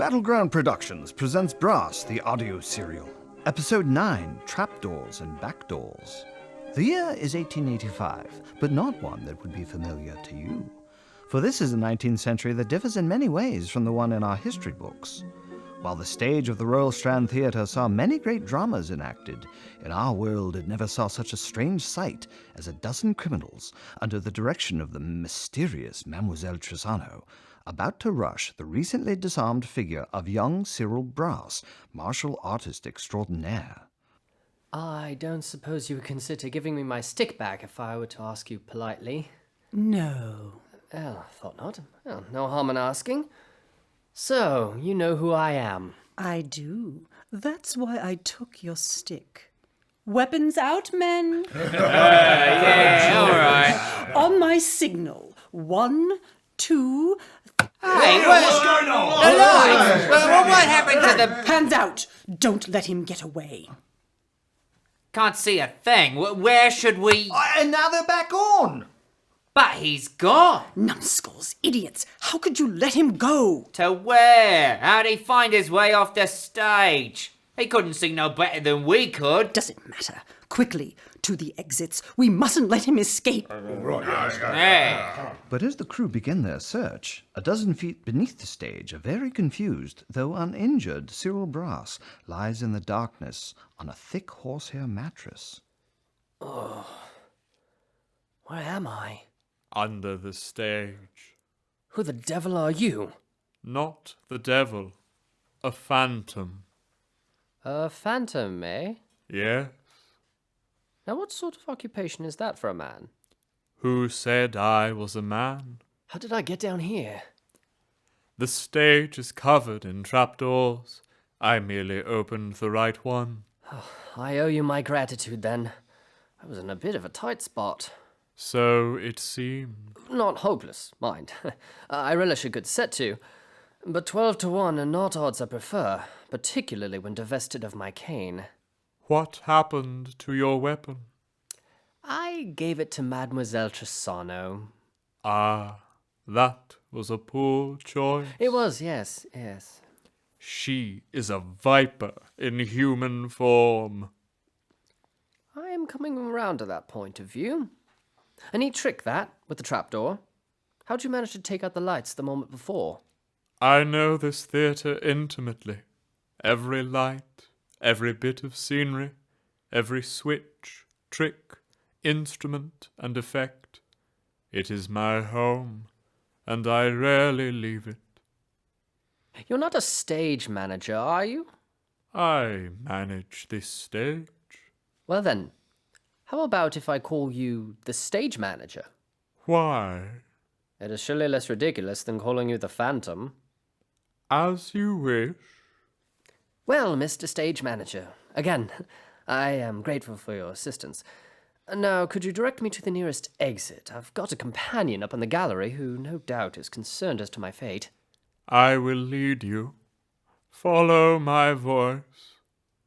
Battleground Productions presents Brass, the audio serial. Episode 9, Trapdoors and Backdoors. The year is 1885, but not one that would be familiar to you. For this is a 19th century that differs in many ways from the one in our history books. While the stage of the Royal Strand Theatre saw many great dramas enacted, in our world it never saw such a strange sight as a dozen criminals, under the direction of the mysterious Mlle. Tressano, about to rush the recently disarmed figure of young Cyril Brass, martial artist extraordinaire. I don't suppose you would consider giving me my stick back if I were to ask you politely. No. Well, I thought not. Well, no harm in asking. So, you know who I am. I do. That's why I took your stick. Weapons out, men. Yeah, all right. On my signal. 1, 2... Hey, what's going on? The lights! Well, what happened to the... Hands out! Don't let him get away. Can't see a thing. Where should we... And now they're back on! But he's gone. Numbskulls, idiots! How could you let him go? To where? How'd he find his way off the stage? He couldn't see no better than we could. Doesn't matter. Quickly, to the exits. We mustn't let him escape. Yeah. But as the crew begin their search, a dozen feet beneath the stage, a very confused, though uninjured, Cyril Brass lies in the darkness on a thick horsehair mattress. Oh. Where am I? Under the stage. Who the devil are you? Not the devil. A phantom. A phantom, eh? Yes. Now what sort of occupation is that for a man? Who said I was a man? How did I get down here? The stage is covered in trapdoors. I merely opened the right one. Oh, I owe you my gratitude, then. I was in a bit of a tight spot. So it seemed. Not hopeless, mind. I relish a good set to. But 12 to 1 are not odds I prefer, particularly when divested of my cane. What happened to your weapon? I gave it to Mademoiselle Tressano. Ah, that was a poor choice. It was, yes. She is a viper in human form. I am coming around to that point of view. A neat trick, that, with the trapdoor. How'd you manage to take out the lights the moment before? I know this theatre intimately. Every light, every bit of scenery, every switch, trick, instrument, and effect. It is my home, and I rarely leave it. You're not a stage manager, are you? I manage this stage. Well then, how about if I call you the stage manager? Why? It is surely less ridiculous than calling you the Phantom. As you wish. Well, Mr. Stage Manager, again, I am grateful for your assistance. Now, could you direct me to the nearest exit? I've got a companion up in the gallery who no doubt is concerned as to my fate. I will lead you. Follow my voice.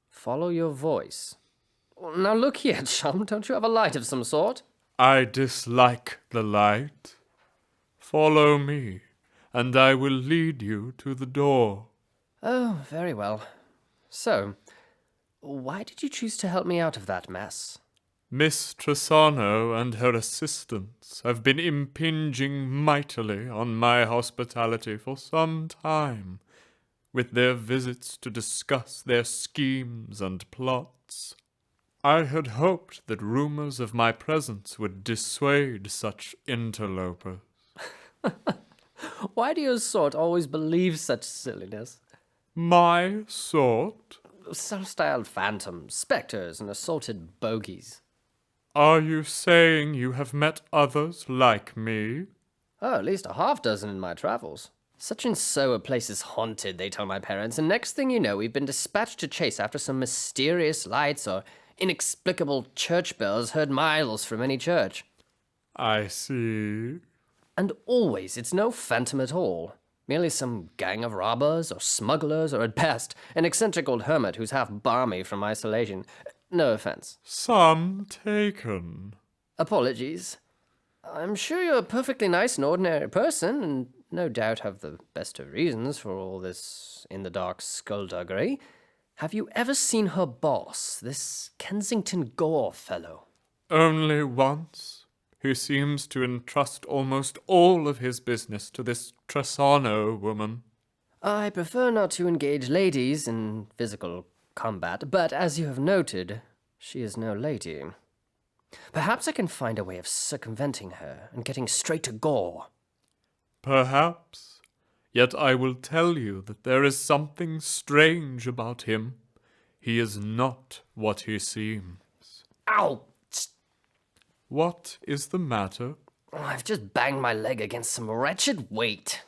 Follow your voice? Now look here, chum, don't you have a light of some sort? I dislike the light. Follow me, and I will lead you to the door. Oh, very well. So, why did you choose to help me out of that mess? Miss Tressano and her assistants have been impinging mightily on my hospitality for some time, with their visits to discuss their schemes and plots. I had hoped that rumors of my presence would dissuade such interlopers. Why do your sort always believe such silliness? My sort? Self-styled phantoms, spectres, and assorted bogies. Are you saying you have met others like me? Oh, at least a half-dozen in my travels. Such and so a place is haunted, they tell my parents, and next thing you know, we've been dispatched to chase after some mysterious lights or inexplicable church bells heard miles from any church. I see. And always it's no phantom at all. Merely some gang of robbers or smugglers, or at best, an eccentric old hermit who's half balmy from isolation. No offense. Some taken. Apologies. I'm sure you're a perfectly nice and ordinary person, and no doubt have the best of reasons for all this in-the-dark skullduggery. Have you ever seen her boss, this Kensington Gore fellow? Only once. He seems to entrust almost all of his business to this Tressano woman. I prefer not to engage ladies in physical combat, but as you have noted, she is no lady. Perhaps I can find a way of circumventing her and getting straight to Gore. Perhaps. Yet I will tell you that there is something strange about him. He is not what he seems. Ow! What is the matter? I've just banged my leg against some wretched weight.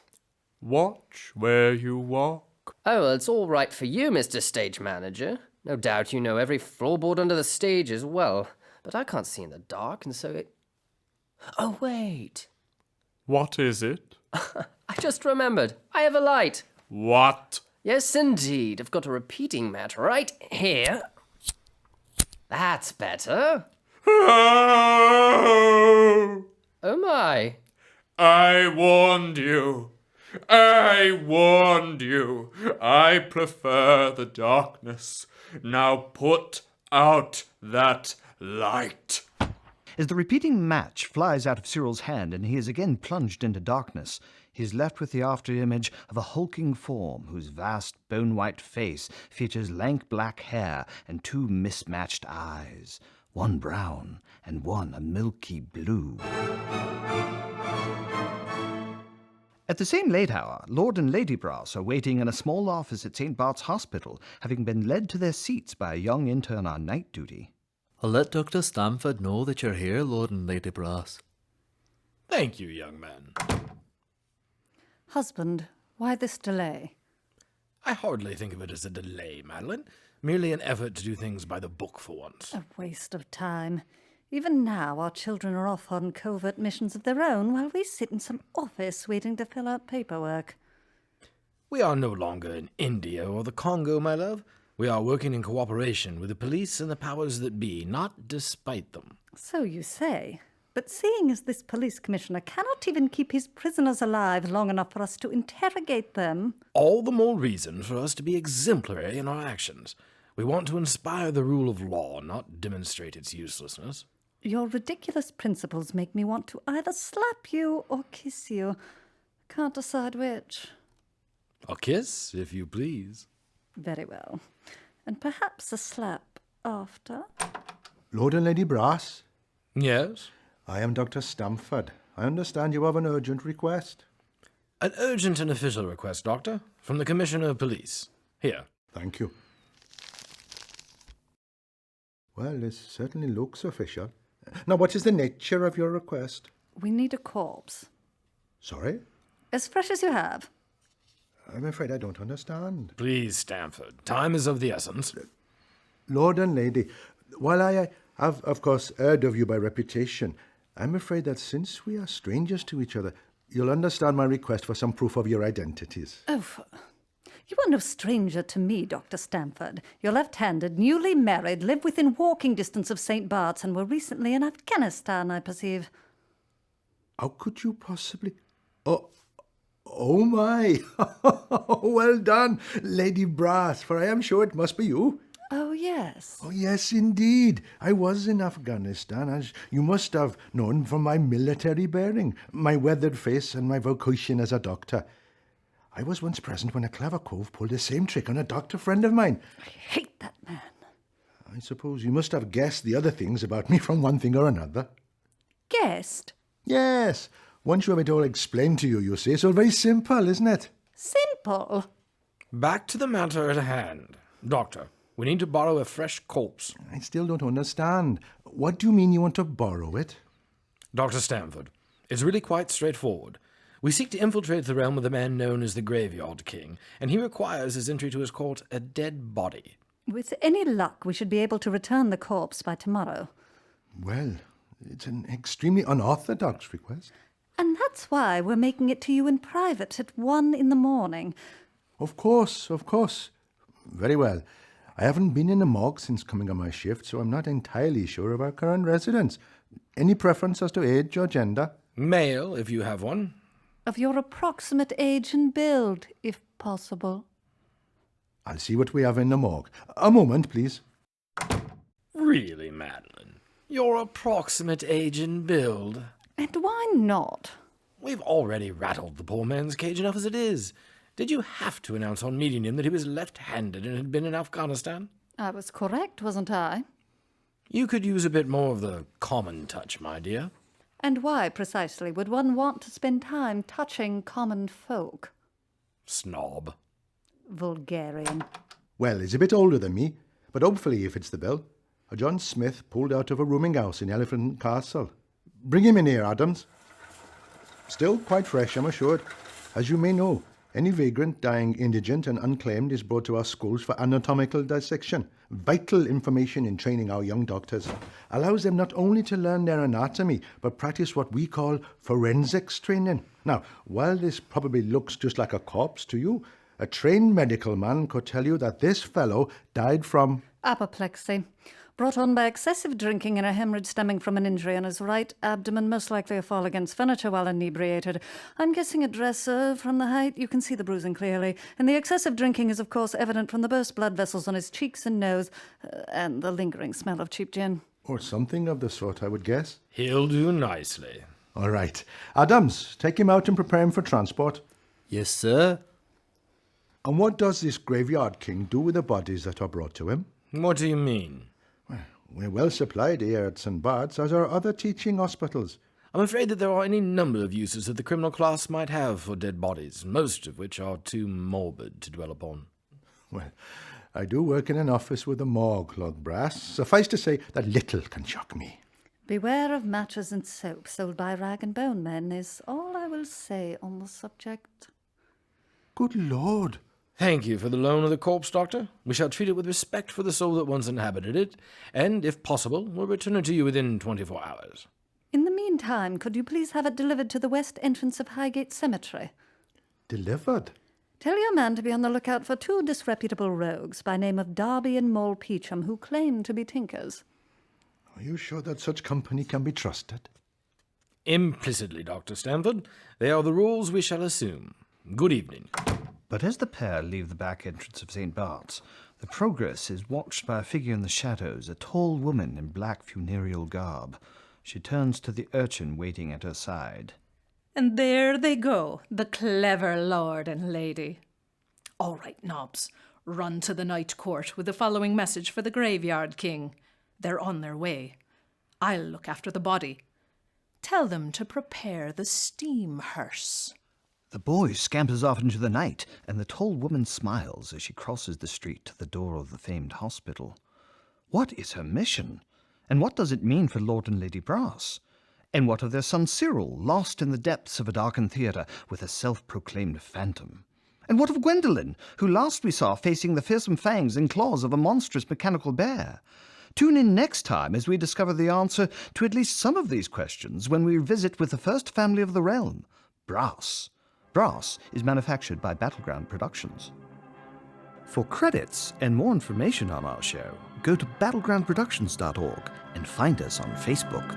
Watch where you walk. Oh, well, it's all right for you, Mr. Stage Manager. No doubt you know every floorboard under the stage as well. But I can't see in the dark, and so it... Oh, wait. What is it? I just remembered. I have a light. What? Yes, indeed. I've got a repeating mat right here. That's better. Oh, Oh, my. I warned you. I warned you. I prefer the darkness. Now put out that light. As the repeating match flies out of Cyril's hand and he is again plunged into darkness, he is left with the after-image of a hulking form whose vast bone-white face features lank black hair and two mismatched eyes, one brown and one a milky blue. At the same late hour, Lord and Lady Brass are waiting in a small office at St. Bart's Hospital, having been led to their seats by a young intern on night duty. I'll let Dr. Stamford know that you're here, Lord and Lady Brass. Thank you, young man. Husband, why this delay? I hardly think of it as a delay, Madeline. Merely an effort to do things by the book for once. A waste of time. Even now, our children are off on covert missions of their own, while we sit in some office waiting to fill out paperwork. We are no longer in India or the Congo, my love. We are working in cooperation with the police and the powers that be, not despite them. So you say. But seeing as this police commissioner cannot even keep his prisoners alive long enough for us to interrogate them... All the more reason for us to be exemplary in our actions. We want to inspire the rule of law, not demonstrate its uselessness. Your ridiculous principles make me want to either slap you or kiss you. Can't decide which. A kiss, if you please. Very well. And perhaps a slap after. Lord and Lady Brass, Yes? I am Dr. Stamford. I understand you have an urgent request. An urgent and official request, Doctor, from the Commissioner of Police. Here. Thank you. Well, this certainly looks official. Now, what is the nature of your request? We need a corpse. Sorry? As fresh as you have. I'm afraid I don't understand. Please, Stamford. Time is of the essence. Lord and Lady, while I have, of course, heard of you by reputation, I'm afraid that since we are strangers to each other, you'll understand my request for some proof of your identities. Oh, you are no stranger to me, Dr. Stamford. You're left-handed, newly married, live within walking distance of St. Bart's, and were recently in Afghanistan, I perceive. How could you possibly... Oh my! Well done, Lady Brass, for I am sure it must be you. Oh, yes. Oh, yes, indeed. I was in Afghanistan, as you must have known from my military bearing, my weathered face, and my vocation as a doctor. I was once present when a clever cove pulled the same trick on a doctor friend of mine. I hate that man. I suppose you must have guessed the other things about me from one thing or another. Guessed? Yes. Once you have it all explained to you, you see. So very simple, isn't it? Simple? Back to the matter at hand. Doctor, we need to borrow a fresh corpse. I still don't understand. What do you mean you want to borrow it? Dr. Stamford, it's really quite straightforward. We seek to infiltrate the realm of the man known as the Graveyard King, and he requires as entry to his court a dead body. With any luck, we should be able to return the corpse by tomorrow. Well, it's an extremely unorthodox request. And that's why we're making it to you in private at 1 a.m. Of course, of course. Very well. I haven't been in the morgue since coming on my shift, so I'm not entirely sure of our current residence. Any preference as to age or gender? Male, if you have one. Of your approximate age and build, if possible. I'll see what we have in the morgue. A moment, please. Really, Madeline? Your approximate age and build? And why not? We've already rattled the poor man's cage enough as it is. Did you have to announce on meeting him that he was left-handed and had been in Afghanistan? I was correct, wasn't I? You could use a bit more of the common touch, my dear. And why, precisely, would one want to spend time touching common folk? Snob. Vulgarian. Well, he's a bit older than me, but hopefully he fits the bill. A John Smith pulled out of a rooming house in Elephant Castle. Bring him in here, Adams. Still quite fresh, I'm assured. As you may know, any vagrant dying indigent and unclaimed is brought to our schools for anatomical dissection. Vital information in training our young doctors. Allows them not only to learn their anatomy, but practice what we call forensics training. Now, while this probably looks just like a corpse to you, a trained medical man could tell you that this fellow died from... Apoplexy. Brought on by excessive drinking and a hemorrhage stemming from an injury on his right abdomen, most likely a fall against furniture while inebriated. I'm guessing a dresser from the height. You can see the bruising clearly. And the excessive drinking is, of course, evident from the burst blood vessels on his cheeks and nose, and the lingering smell of cheap gin. Or something of the sort, I would guess. He'll do nicely. All right. Adams, take him out and prepare him for transport. Yes, sir. And what does this graveyard king do with the bodies that are brought to him? What do you mean? We're well supplied here at St. Bart's, as are other teaching hospitals. I'm afraid that there are any number of uses that the criminal class might have for dead bodies, most of which are too morbid to dwell upon. Well, I do work in an office with a morgue, Lord Brass. Suffice to say that little can shock me. Beware of matches and soap sold by rag and bone men is all I will say on the subject. Good Lord. Thank you for the loan of the corpse, Doctor. We shall treat it with respect for the soul that once inhabited it, and, if possible, we'll return it to you within 24 hours. In the meantime, could you please have it delivered to the west entrance of Highgate Cemetery? Delivered? Tell your man to be on the lookout for 2 disreputable rogues by name of Darby and Mole Peacham, who claim to be tinkers. Are you sure that such company can be trusted? Implicitly, Dr. Stamford. They are the rules we shall assume. Good evening. But as the pair leave the back entrance of St. Bart's, the progress is watched by a figure in the shadows, a tall woman in black funereal garb. She turns to the urchin waiting at her side. And there they go, the clever lord and lady. All right, Nobbs, run to the night court with the following message for the graveyard king. They're on their way. I'll look after the body. Tell them to prepare the steam hearse. The boy scampers off into the night, and the tall woman smiles as she crosses the street to the door of the famed hospital. What is her mission? And what does it mean for Lord and Lady Brass? And what of their son Cyril, lost in the depths of a darkened theatre with a self-proclaimed phantom? And what of Gwendolyn, who last we saw facing the fearsome fangs and claws of a monstrous mechanical bear? Tune in next time as we discover the answer to at least some of these questions when we visit with the first family of the realm, Brass. Brass is manufactured by Battleground Productions. For credits and more information on our show, go to battlegroundproductions.org and find us on Facebook.